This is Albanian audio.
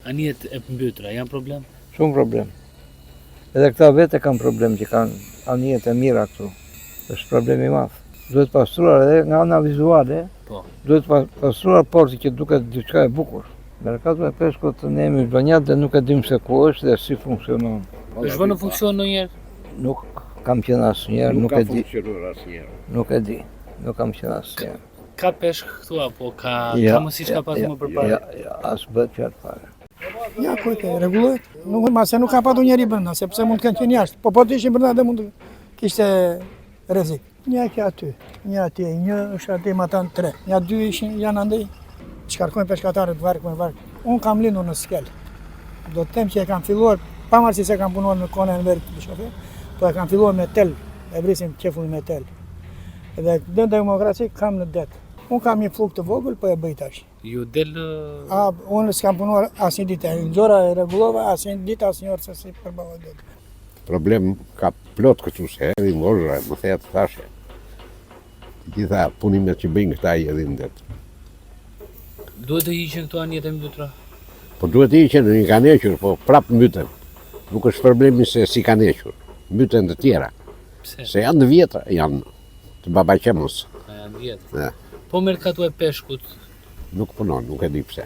Anijet e mbytra janë problem? Shumë problem. Edhe këta vete kanë problem që kanë anijet e mira këtu. Është problem i madh. Duhet pastruar edhe nga ana vizuale. Po. Duhet pastruar porti që duket diçka e bukur. Merkatu e peshkut ne jemi zbanjat dhe nuk e dim se ku është dhe si funksionon. Është vënë në funksion ndonjëherë? Nuk kam qenë asnjëherë, nuk e di. Funksionuar asnjëherë. Nuk e di. Nuk kam qenë asnjëherë. Ka peshk këtu apo ka mos ka pasur më përpara? Ja, as bëhet fjalë fare. Ja, kujtë, rregullohet. Mase nuk ka patur njeri brenda, sepse mund të kenë qenë jashtë. Po të ishin brenda dhe mund të kishte rrezik. Një që aty, një atje, një është aty më tan 3. Ja 2 janë andej. Shkarkojnë peshkatarët varg me varg. Unë kam lindur në skel. Do të them që e kam filluar, pavarësisht se kam punuar në kone në verë të shofer, po e kam filluar me tel, e vrisim qefull me tel. Edhe në demokraci kam në det. Unë kam një fluk të vogël, po e bëj tash. Ju del... Unë s'kam punuar asnjë ditë, nxora e rregullova asnjë ditë asnjë orë se si përballoj det. Problem ka plot këtu se edhe ngozra, më theat thashe. Gjitha punimet që bëjnë këta i edhe në det. Duhet të hiqen këto anijet e mbytra? Po duhet të hiqen, një kanë hequr, po prap mbyten. Nuk është problemi se si kanë hequr. Mbyten të tjera. Pse? Se janë të vjetra, janë të babaqemos. Janë vjetra. Ja. Po merkatu e peshkut? Nuk punon, nuk e di pse.